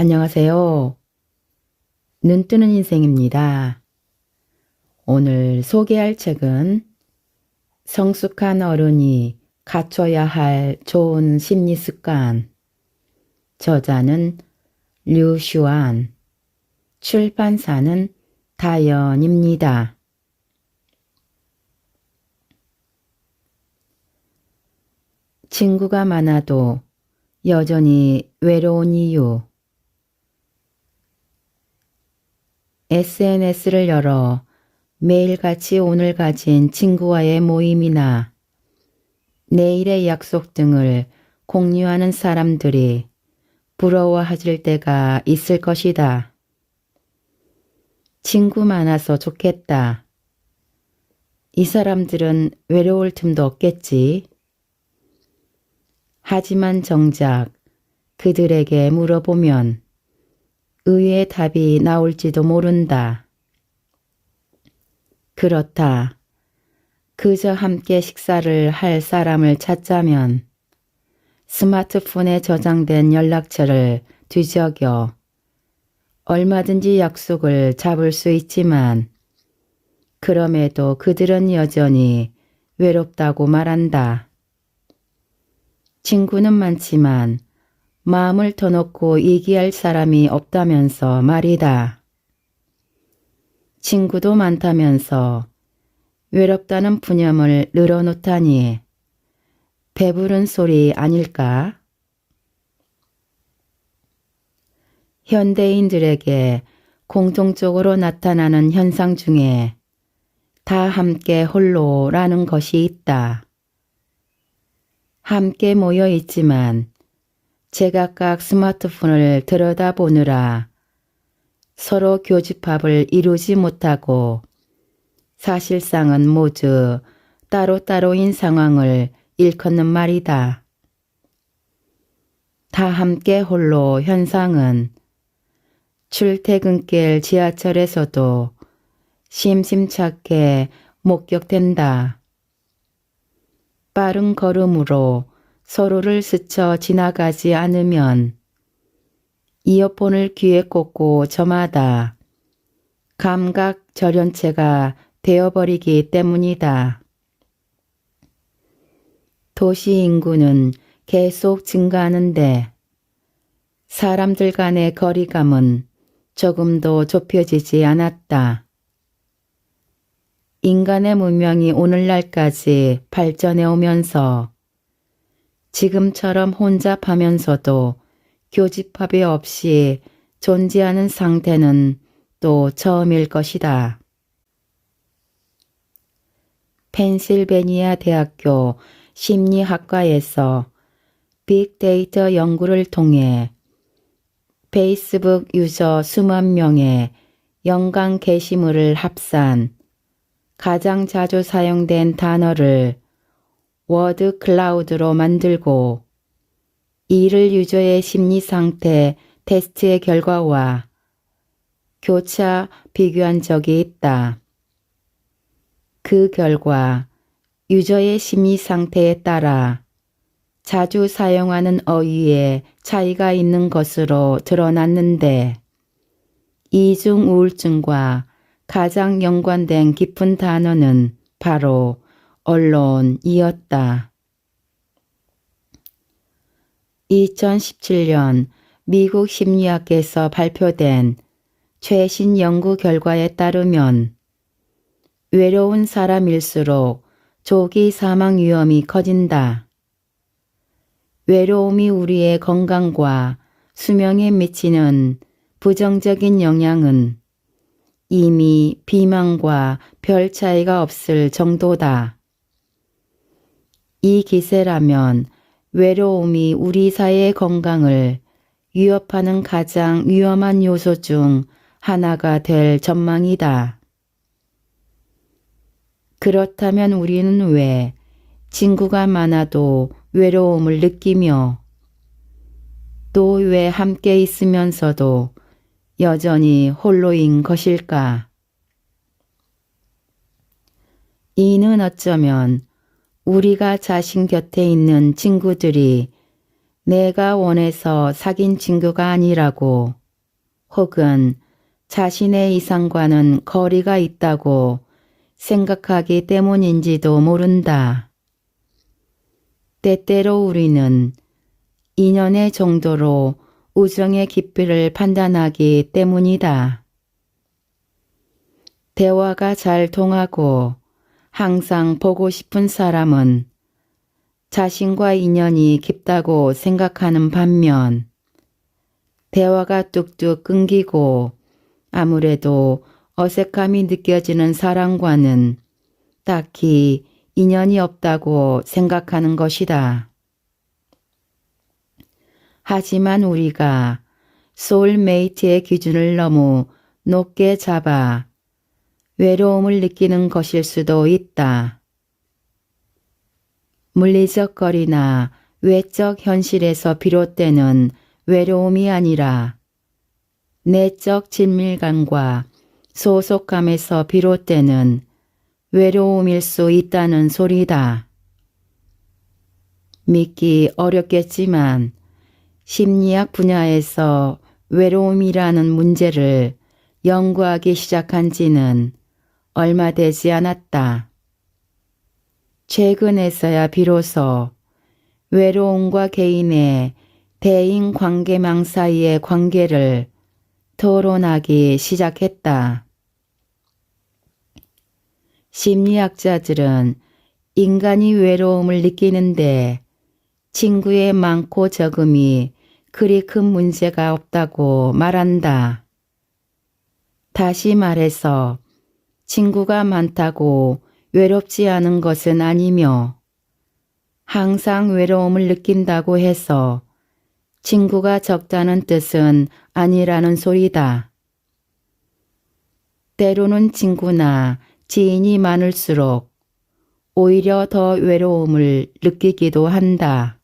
안녕하세요. 눈뜨는 인생입니다. 오늘 소개할 책은 성숙한 어른이 갖춰야 할 좋은 심리 습관. 저자는 류슈안, 출판사는 다연입니다. 친구가 많아도 여전히 외로운 이유. SNS를 열어 매일같이 오늘 가진 친구와의 모임이나 내일의 약속 등을 공유하는 사람들이 부러워하실 때가 있을 것이다. 친구 많아서 좋겠다. 이 사람들은 외로울 틈도 없겠지. 하지만 정작 그들에게 물어보면 의외의 답이 나올지도 모른다. 그렇다. 그저 함께 식사를 할 사람을 찾자면 스마트폰에 저장된 연락처를 뒤적여 얼마든지 약속을 잡을 수 있지만 그럼에도 그들은 여전히 외롭다고 말한다. 친구는 많지만 마음을 터놓고 얘기할 사람이 없다면서 말이다. 친구도 많다면서 외롭다는 푸념을 늘어놓다니 배부른 소리 아닐까? 현대인들에게 공통적으로 나타나는 현상 중에 다 함께 홀로라는 것이 있다. 함께 모여 있지만 제각각 스마트폰을 들여다보느라 서로 교집합을 이루지 못하고 사실상은 모두 따로따로인 상황을 일컫는 말이다. 다 함께 홀로 현상은 출퇴근길 지하철에서도 심심찮게 목격된다. 빠른 걸음으로 서로를 스쳐 지나가지 않으면 이어폰을 귀에 꽂고 저마다 감각 절연체가 되어버리기 때문이다. 도시 인구는 계속 증가하는데 사람들 간의 거리감은 조금도 좁혀지지 않았다. 인간의 문명이 오늘날까지 발전해 오면서 지금처럼 혼잡하면서도 교집합이 없이 존재하는 상태는 또 처음일 것이다. 펜실베니아 대학교 심리학과에서 빅데이터 연구를 통해 페이스북 유저 수만 명의 연간 게시물을 합산 가장 자주 사용된 단어를 워드 클라우드로 만들고 이를 유저의 심리 상태 테스트의 결과와 교차 비교한 적이 있다. 그 결과 유저의 심리 상태에 따라 자주 사용하는 어휘에 차이가 있는 것으로 드러났는데 이중 우울증과 가장 연관된 깊은 단어는 바로 언론이었다. 2017년 미국 심리학에서 발표된 최신 연구 결과에 따르면 외로운 사람일수록 조기 사망 위험이 커진다. 외로움이 우리의 건강과 수명에 미치는 부정적인 영향은 이미 비만과 별 차이가 없을 정도다. 이 기세라면 외로움이 우리 사회의 건강을 위협하는 가장 위험한 요소 중 하나가 될 전망이다. 그렇다면 우리는 왜 친구가 많아도 외로움을 느끼며 또 왜 함께 있으면서도 여전히 홀로인 것일까? 이는 어쩌면 우리가 자신 곁에 있는 친구들이 내가 원해서 사귄 친구가 아니라고, 혹은 자신의 이상과는 거리가 있다고 생각하기 때문인지도 모른다. 때때로 우리는 인연의 정도로 우정의 깊이를 판단하기 때문이다. 대화가 잘 통하고 항상 보고 싶은 사람은 자신과 인연이 깊다고 생각하는 반면, 대화가 뚝뚝 끊기고 아무래도 어색함이 느껴지는 사람과는 딱히 인연이 없다고 생각하는 것이다. 하지만 우리가 소울메이트의 기준을 너무 높게 잡아 외로움을 느끼는 것일 수도 있다. 물리적 거리나 외적 현실에서 비롯되는 외로움이 아니라 내적 친밀감과 소속감에서 비롯되는 외로움일 수 있다는 소리다. 믿기 어렵겠지만 심리학 분야에서 외로움이라는 문제를 연구하기 시작한 지는 얼마 되지 않았다. 최근에서야 비로소 외로움과 개인의 대인 관계망 사이의 관계를 토론하기 시작했다. 심리학자들은 인간이 외로움을 느끼는데 친구의 많고 적음이 그리 큰 문제가 없다고 말한다. 다시 말해서 친구가 많다고 외롭지 않은 것은 아니며 항상 외로움을 느낀다고 해서 친구가 적다는 뜻은 아니라는 소리다. 때로는 친구나 지인이 많을수록 오히려 더 외로움을 느끼기도 한다.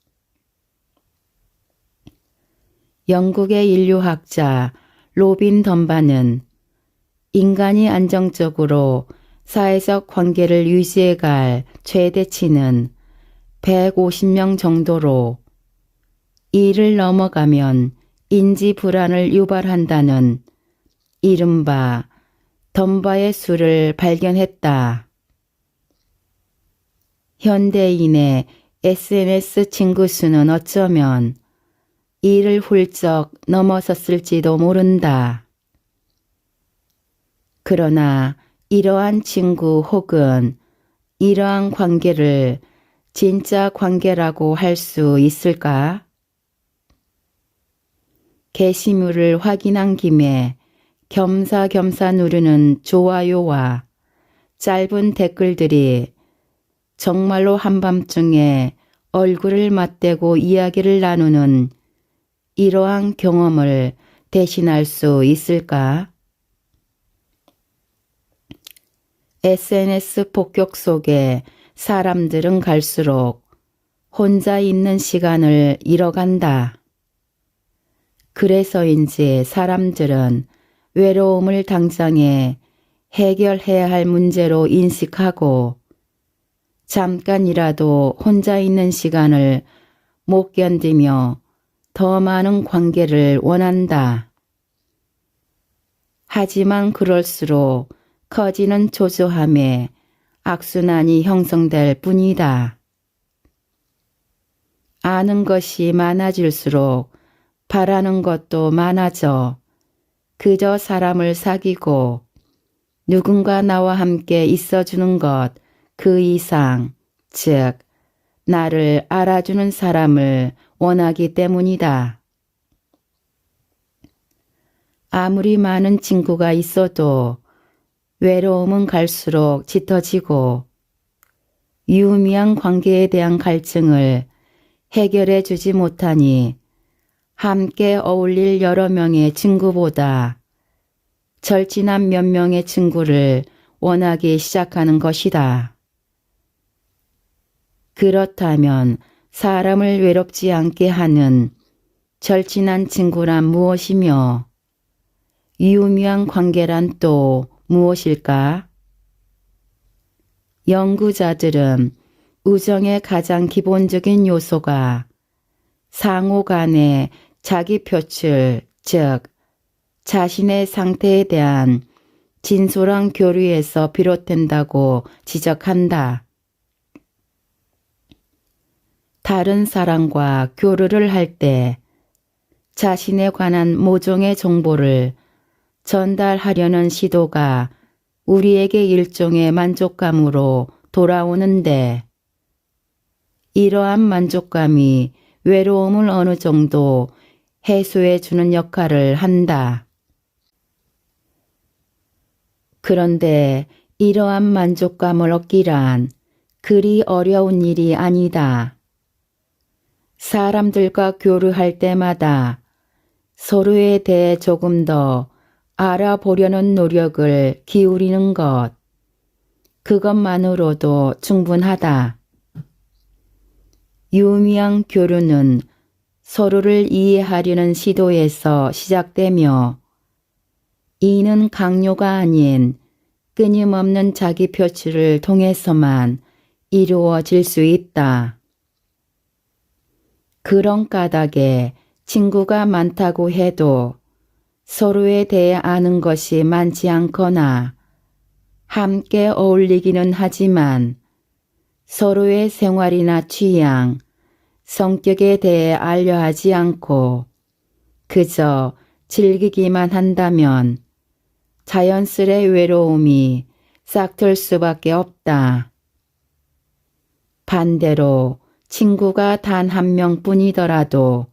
영국의 인류학자 로빈 덤바는 인간이 안정적으로 사회적 관계를 유지해갈 최대치는 150명 정도로 이를 넘어가면 인지 불안을 유발한다는 이른바 덤바의 수를 발견했다. 현대인의 SNS 친구 수는 어쩌면 이를 훌쩍 넘어섰을지도 모른다. 그러나 이러한 친구 혹은 이러한 관계를 진짜 관계라고 할 수 있을까? 게시물을 확인한 김에 겸사겸사 누르는 좋아요와 짧은 댓글들이 정말로 한밤중에 얼굴을 맞대고 이야기를 나누는 이러한 경험을 대신할 수 있을까? SNS 폭격 속에 사람들은 갈수록 혼자 있는 시간을 잃어간다. 그래서인지 사람들은 외로움을 당장에 해결해야 할 문제로 인식하고 잠깐이라도 혼자 있는 시간을 못 견디며 더 많은 관계를 원한다. 하지만 그럴수록 커지는 초조함에 악순환이 형성될 뿐이다. 아는 것이 많아질수록 바라는 것도 많아져 그저 사람을 사귀고 누군가 나와 함께 있어주는 것 그 이상, 즉 나를 알아주는 사람을 원하기 때문이다. 아무리 많은 친구가 있어도 외로움은 갈수록 짙어지고 유의미한 관계에 대한 갈증을 해결해 주지 못하니 함께 어울릴 여러 명의 친구보다 절친한 몇 명의 친구를 원하기 시작하는 것이다. 그렇다면 사람을 외롭지 않게 하는 절친한 친구란 무엇이며 유의미한 관계란 또 무엇일까? 연구자들은 우정의 가장 기본적인 요소가 상호 간의 자기 표출, 즉 자신의 상태에 대한 진솔한 교류에서 비롯된다고 지적한다. 다른 사람과 교류를 할 때 자신에 관한 모종의 정보를 전달하려는 시도가 우리에게 일종의 만족감으로 돌아오는데 이러한 만족감이 외로움을 어느 정도 해소해 주는 역할을 한다. 그런데 이러한 만족감을 얻기란 그리 어려운 일이 아니다. 사람들과 교류할 때마다 서로에 대해 조금 더 알아보려는 노력을 기울이는 것, 그것만으로도 충분하다. 유의미한 교류는 서로를 이해하려는 시도에서 시작되며 이는 강요가 아닌 끊임없는 자기 표출을 통해서만 이루어질 수 있다. 그런 까닭에 친구가 많다고 해도 서로에 대해 아는 것이 많지 않거나 함께 어울리기는 하지만 서로의 생활이나 취향, 성격에 대해 알려하지 않고 그저 즐기기만 한다면 자연스레 외로움이 싹틀 수밖에 없다. 반대로 친구가 단 한 명뿐이더라도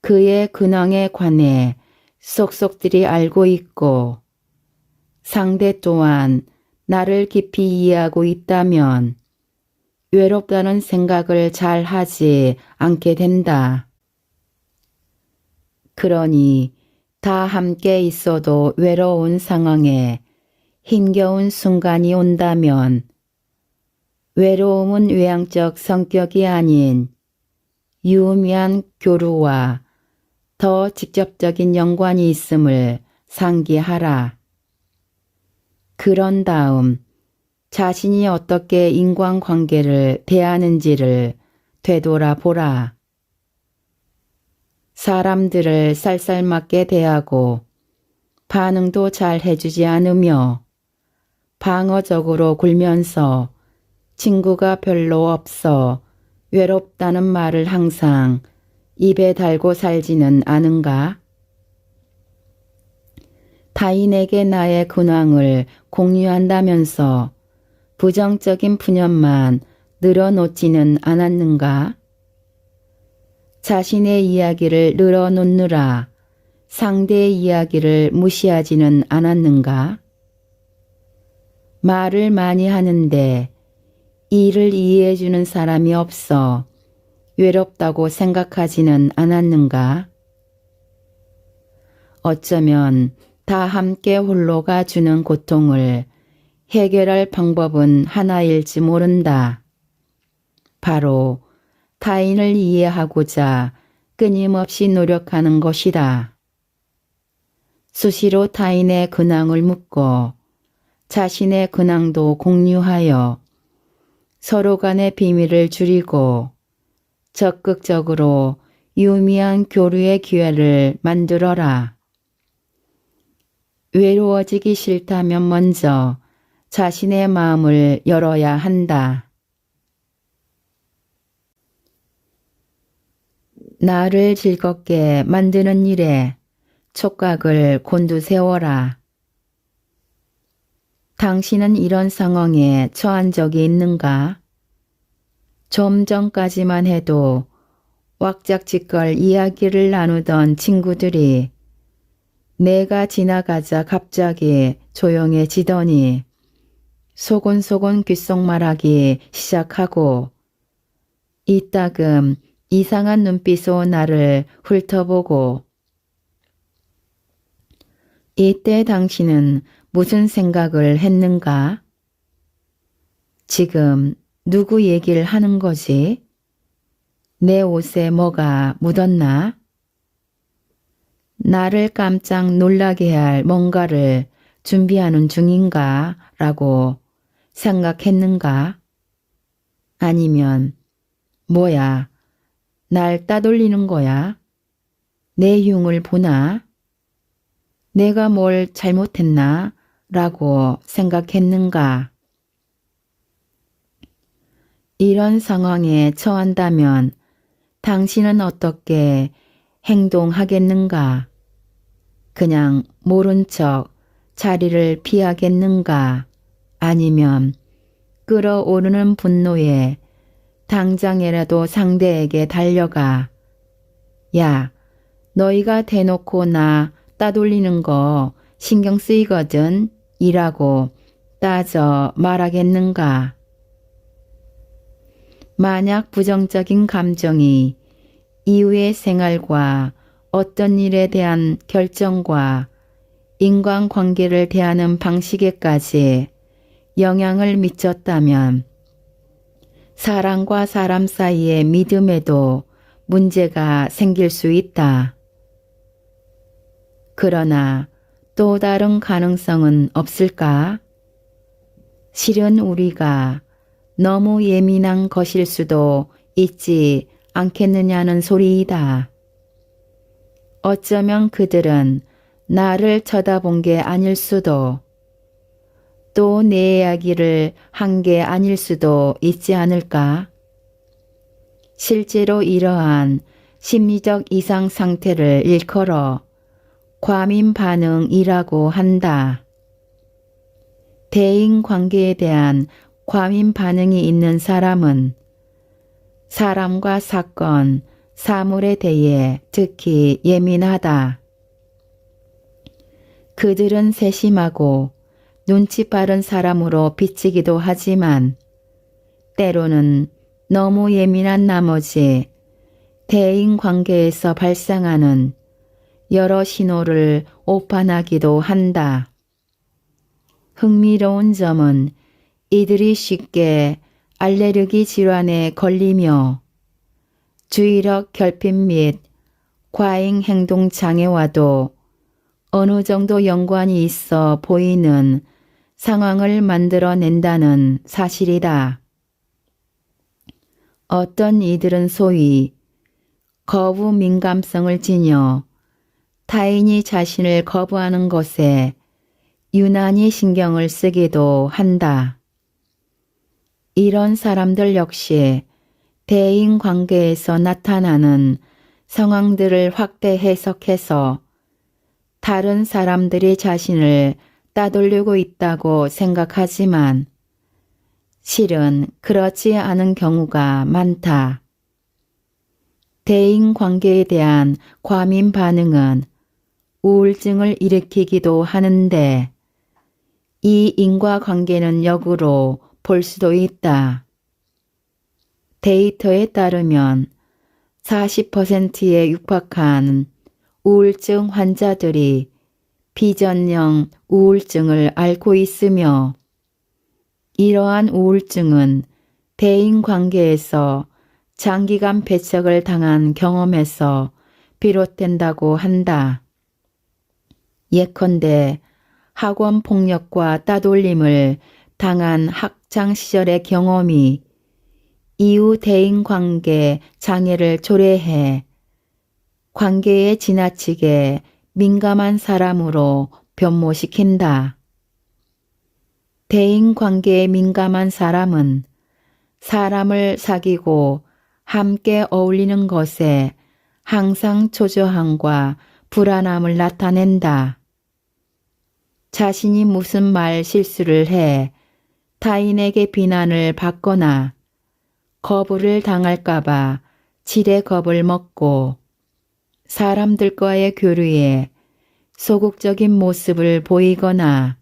그의 근황에 관해 속속들이 알고 있고 상대 또한 나를 깊이 이해하고 있다면 외롭다는 생각을 잘 하지 않게 된다. 그러니 다 함께 있어도 외로운 상황에 힘겨운 순간이 온다면 외로움은 외향적 성격이 아닌 유의미한 교류와 더 직접적인 연관이 있음을 상기하라. 그런 다음 자신이 어떻게 인간관계를 대하는지를 되돌아보라. 사람들을 쌀쌀맞게 대하고 반응도 잘 해주지 않으며 방어적으로 굴면서 친구가 별로 없어 외롭다는 말을 항상 입에 달고 살지는 않은가? 타인에게 나의 근황을 공유한다면서 부정적인 푸념만 늘어놓지는 않았는가? 자신의 이야기를 늘어놓느라 상대의 이야기를 무시하지는 않았는가? 말을 많이 하는데 이를 이해해주는 사람이 없어 외롭다고 생각하지는 않았는가? 어쩌면 다 함께 홀로가 주는 고통을 해결할 방법은 하나일지 모른다. 바로 타인을 이해하고자 끊임없이 노력하는 것이다. 수시로 타인의 근황을 묻고 자신의 근황도 공유하여 서로 간의 비밀을 줄이고 적극적으로 유의미한 교류의 기회를 만들어라. 외로워지기 싫다면 먼저 자신의 마음을 열어야 한다. 나를 즐겁게 만드는 일에 촉각을 곤두세워라. 당신은 이런 상황에 처한 적이 있는가? 좀 전까지만 해도 왁작지껄 이야기를 나누던 친구들이 내가 지나가자 갑자기 조용해지더니 소곤소곤 귓속말하기 시작하고 이따금 이상한 눈빛으로 나를 훑어보고 이때 당신은 무슨 생각을 했는가? 지금 누구 얘기를 하는 거지? 내 옷에 뭐가 묻었나? 나를 깜짝 놀라게 할 뭔가를 준비하는 중인가? 라고 생각했는가? 아니면 뭐야, 날 따돌리는 거야? 내 흉을 보나? 내가 뭘 잘못했나? 라고 생각했는가? 이런 상황에 처한다면 당신은 어떻게 행동하겠는가? 그냥 모른 척 자리를 피하겠는가? 아니면 끓어오르는 분노에 당장이라도 상대에게 달려가 야, 너희가 대놓고 나 따돌리는 거 신경 쓰이거든 이라고 따져 말하겠는가? 만약 부정적인 감정이 이후의 생활과 어떤 일에 대한 결정과 인간관계를 대하는 방식에까지 영향을 미쳤다면 사람과 사람 사이의 믿음에도 문제가 생길 수 있다. 그러나 또 다른 가능성은 없을까? 실은 우리가 너무 예민한 것일 수도 있지 않겠느냐는 소리이다. 어쩌면 그들은 나를 쳐다본 게 아닐 수도 또 내 이야기를 한 게 아닐 수도 있지 않을까? 실제로 이러한 심리적 이상 상태를 일컬어 과민 반응이라고 한다. 대인 관계에 대한 과민 반응이 있는 사람은 사람과 사건, 사물에 대해 특히 예민하다. 그들은 세심하고 눈치 빠른 사람으로 비치기도 하지만 때로는 너무 예민한 나머지 대인 관계에서 발생하는 여러 신호를 오판하기도 한다. 흥미로운 점은 이들이 쉽게 알레르기 질환에 걸리며 주의력 결핍 및 과잉 행동 장애와도 어느 정도 연관이 있어 보이는 상황을 만들어낸다는 사실이다. 어떤 이들은 소위 거부 민감성을 지녀 타인이 자신을 거부하는 것에 유난히 신경을 쓰기도 한다. 이런 사람들 역시 대인 관계에서 나타나는 상황들을 확대 해석해서 다른 사람들이 자신을 따돌리고 있다고 생각하지만 실은 그렇지 않은 경우가 많다. 대인 관계에 대한 과민 반응은 우울증을 일으키기도 하는데 이 인과관계는 역으로 볼 수도 있다. 데이터에 따르면 40%에 육박한 우울증 환자들이 비전형 우울증을 앓고 있으며 이러한 우울증은 대인관계에서 장기간 배척을 당한 경험에서 비롯된다고 한다. 예컨대 학원 폭력과 따돌림을 당한 학창 시절의 경험이 이후 대인관계 장애를 초래해 관계에 지나치게 민감한 사람으로 변모시킨다. 대인관계에 민감한 사람은 사람을 사귀고 함께 어울리는 것에 항상 초조함과 불안함을 나타낸다. 자신이 무슨 말 실수를 해 타인에게 비난을 받거나 거부를 당할까봐 지레 겁을 먹고 사람들과의 교류에 소극적인 모습을 보이거나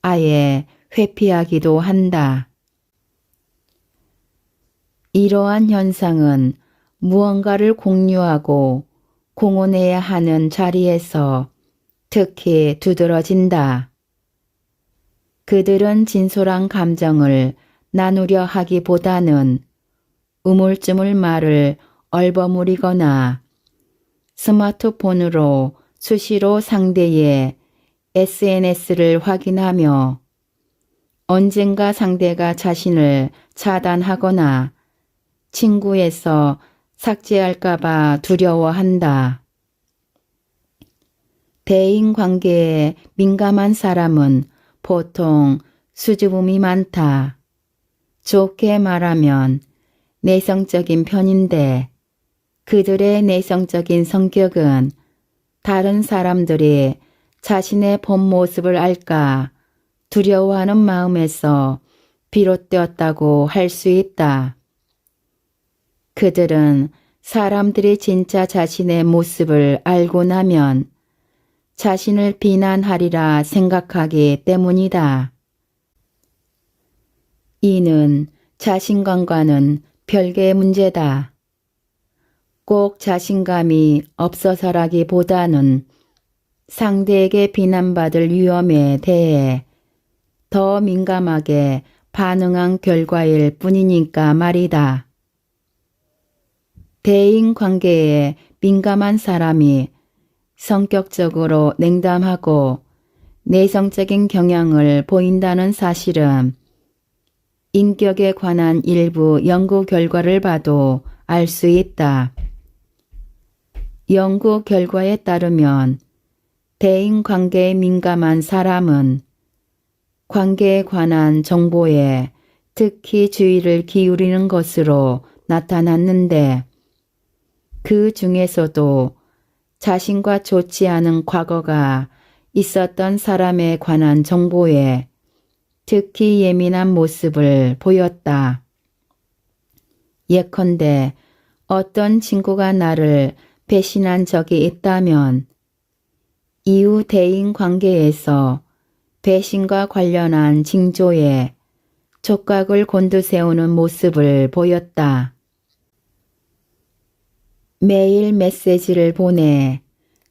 아예 회피하기도 한다. 이러한 현상은 무언가를 공유하고 공헌해야 하는 자리에서 특히 두드러진다. 그들은 진솔한 감정을 나누려 하기보다는 우물쭈물 말을 얼버무리거나 스마트폰으로 수시로 상대의 SNS를 확인하며 언젠가 상대가 자신을 차단하거나 친구에서 삭제할까봐 두려워한다. 대인관계에 민감한 사람은 보통 수줍음이 많다. 좋게 말하면 내성적인 편인데 그들의 내성적인 성격은 다른 사람들이 자신의 본 모습을 알까 두려워하는 마음에서 비롯되었다고 할 수 있다. 그들은 사람들이 진짜 자신의 모습을 알고 나면 자신을 비난하리라 생각하기 때문이다. 이는 자신감과는 별개의 문제다. 꼭 자신감이 없어서라기보다는 상대에게 비난받을 위험에 대해 더 민감하게 반응한 결과일 뿐이니까 말이다. 대인관계에 민감한 사람이 성격적으로 냉담하고 내성적인 경향을 보인다는 사실은 인격에 관한 일부 연구 결과를 봐도 알 수 있다. 연구 결과에 따르면 대인관계에 민감한 사람은 관계에 관한 정보에 특히 주의를 기울이는 것으로 나타났는데 그 중에서도 자신과 좋지 않은 과거가 있었던 사람에 관한 정보에 특히 예민한 모습을 보였다. 예컨대 어떤 친구가 나를 배신한 적이 있다면 이후 대인 관계에서 배신과 관련한 징조에 촉각을 곤두세우는 모습을 보였다. 매일 메시지를 보내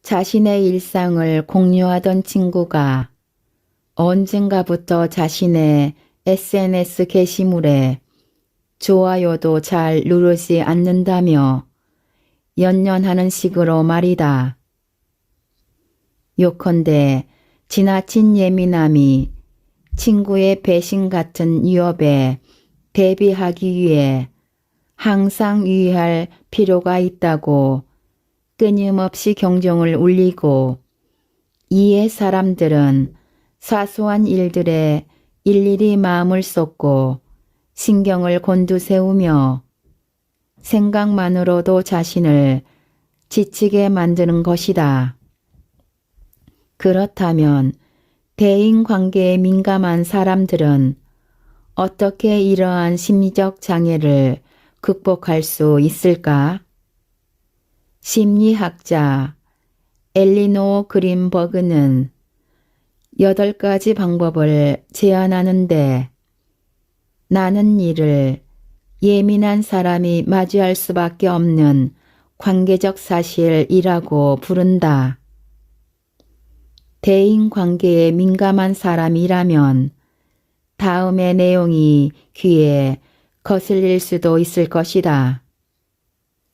자신의 일상을 공유하던 친구가 언젠가부터 자신의 SNS 게시물에 좋아요도 잘 누르지 않는다며 연연하는 식으로 말이다. 요컨대 지나친 예민함이 친구의 배신 같은 위협에 대비하기 위해 항상 유의할 필요가 있다고 끊임없이 경종을 울리고 이에 사람들은 사소한 일들에 일일이 마음을 쏟고 신경을 곤두세우며 생각만으로도 자신을 지치게 만드는 것이다. 그렇다면 대인관계에 민감한 사람들은 어떻게 이러한 심리적 장애를 극복할 수 있을까? 심리학자 엘리노어 그린버그는 8가지 방법을 제안하는데 나는 이를 예민한 사람이 맞이할 수밖에 없는 관계적 사실이라고 부른다. 대인관계에 민감한 사람이라면 다음의 내용이 귀에 거슬릴 수도 있을 것이다.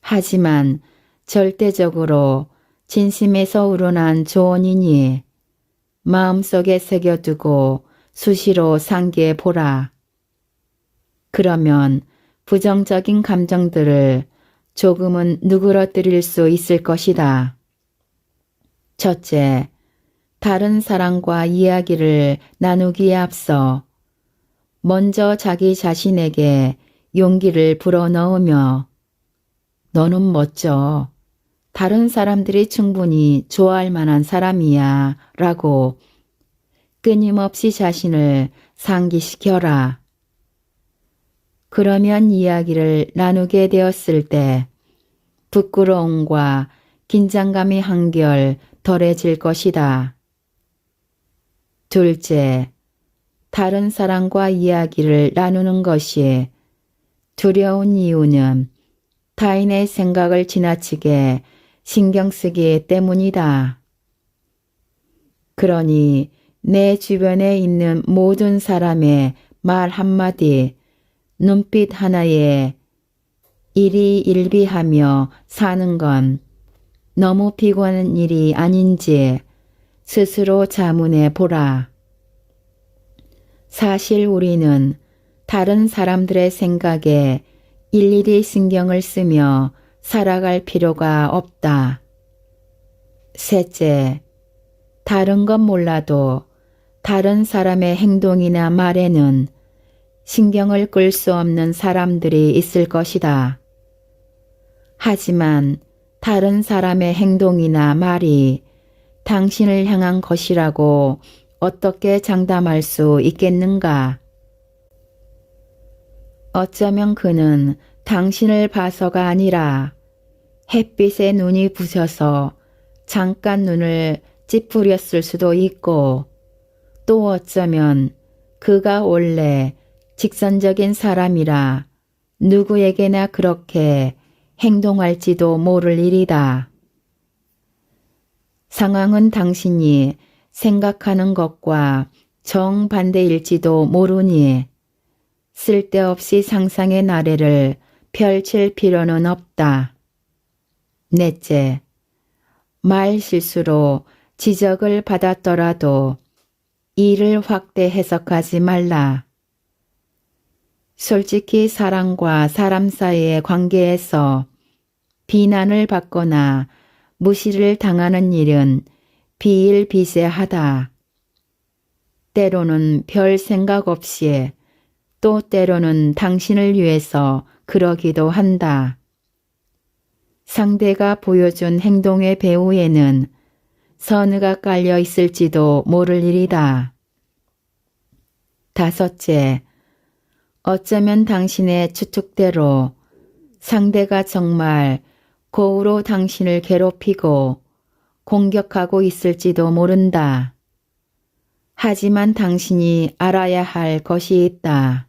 하지만 절대적으로 진심에서 우러난 조언이니 마음속에 새겨두고 수시로 상기해 보라. 그러면 부정적인 감정들을 조금은 누그러뜨릴 수 있을 것이다. 첫째, 다른 사람과 이야기를 나누기에 앞서 먼저 자기 자신에게 용기를 불어넣으며 너는 멋져. 다른 사람들이 충분히 좋아할 만한 사람이야 라고 끊임없이 자신을 상기시켜라. 그러면 이야기를 나누게 되었을 때 부끄러움과 긴장감이 한결 덜해질 것이다. 둘째, 다른 사람과 이야기를 나누는 것이 두려운 이유는 타인의 생각을 지나치게 신경 쓰기 때문이다. 그러니 내 주변에 있는 모든 사람의 말 한마디, 눈빛 하나에 일희일비하며 사는 건 너무 피곤한 일이 아닌지 스스로 자문해 보라. 사실 우리는 다른 사람들의 생각에 일일이 신경을 쓰며 살아갈 필요가 없다. 셋째, 다른 건 몰라도 다른 사람의 행동이나 말에는 신경을 끌 수 없는 사람들이 있을 것이다. 하지만 다른 사람의 행동이나 말이 당신을 향한 것이라고 어떻게 장담할 수 있겠는가? 어쩌면 그는 당신을 봐서가 아니라 햇빛에 눈이 부셔서 잠깐 눈을 찌푸렸을 수도 있고, 또 어쩌면 그가 원래 직선적인 사람이라 누구에게나 그렇게 행동할지도 모를 일이다. 상황은 당신이 생각하는 것과 정반대일지도 모르니 쓸데없이 상상의 나래를 펼칠 필요는 없다. 넷째, 말 실수로 지적을 받았더라도 이를 확대 해석하지 말라. 솔직히 사람과 사람 사이의 관계에서 비난을 받거나 무시를 당하는 일은 비일비재하다. 때로는 별 생각 없이, 또 때로는 당신을 위해서 그러기도 한다. 상대가 보여준 행동의 배후에는 선의가 깔려 있을지도 모를 일이다. 다섯째, 어쩌면 당신의 추측대로 상대가 정말 거울로 당신을 괴롭히고 공격하고 있을지도 모른다. 하지만 당신이 알아야 할 것이 있다.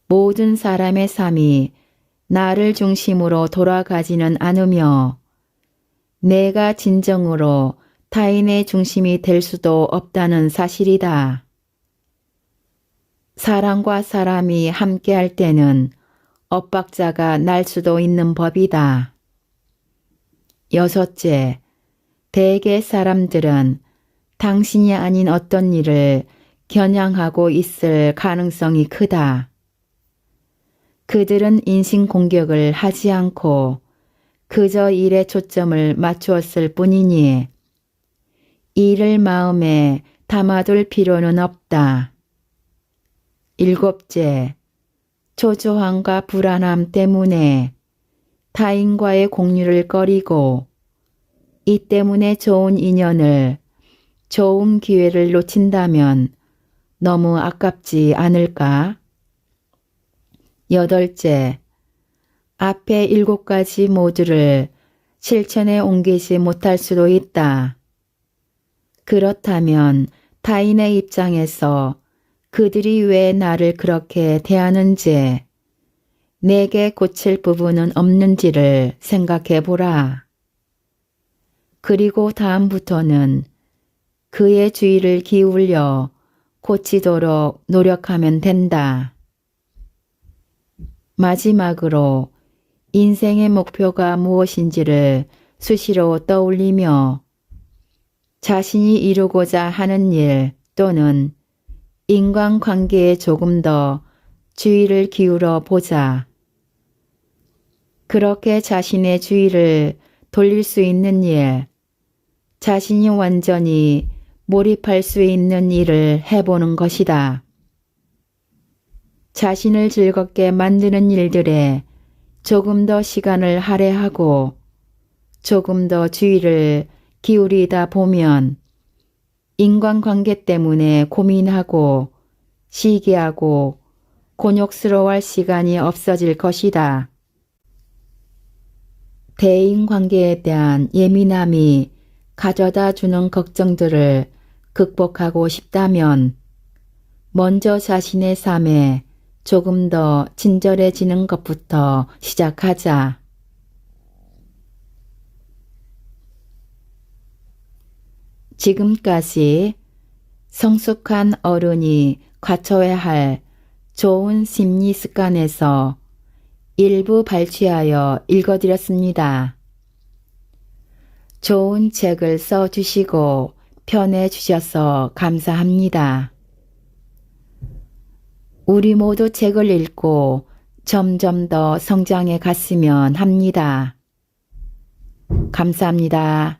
모든 사람의 삶이 나를 중심으로 돌아가지는 않으며 내가 진정으로 타인의 중심이 될 수도 없다는 사실이다. 사람과 사람이 함께할 때는 엇박자가 날 수도 있는 법이다. 여섯째, 대개 사람들은 당신이 아닌 어떤 일을 겨냥하고 있을 가능성이 크다. 그들은 인신공격을 하지 않고 그저 일에 초점을 맞추었을 뿐이니 이를 마음에 담아둘 필요는 없다. 일곱째, 초조함과 불안함 때문에 타인과의 공유를 꺼리고 이 때문에 좋은 인연을, 좋은 기회를 놓친다면 너무 아깝지 않을까? 여덟째, 앞에 7가지 모두를 실천에 옮기지 못할 수도 있다. 그렇다면 타인의 입장에서 그들이 왜 나를 그렇게 대하는지, 내게 고칠 부분은 없는지를 생각해 보라. 그리고 다음부터는 그의 주의를 기울여 고치도록 노력하면 된다. 마지막으로 인생의 목표가 무엇인지를 수시로 떠올리며 자신이 이루고자 하는 일 또는 인간관계에 조금 더 주의를 기울여 보자. 그렇게 자신의 주의를 돌릴 수 있는 일, 자신이 완전히 몰입할 수 있는 일을 해보는 것이다. 자신을 즐겁게 만드는 일들에 조금 더 시간을 할애하고 조금 더 주의를 기울이다 보면 인간관계 때문에 고민하고 시기하고 곤욕스러워할 시간이 없어질 것이다. 대인관계에 대한 예민함이 가져다 주는 걱정들을 극복하고 싶다면 먼저 자신의 삶에 조금 더 친절해지는 것부터 시작하자. 지금까지 성숙한 어른이 갖춰야 할 좋은 심리 습관에서 일부 발췌하여 읽어드렸습니다. 좋은 책을 써주시고 편해주셔서 감사합니다. 우리 모두 책을 읽고 점점 더 성장해 갔으면 합니다. 감사합니다.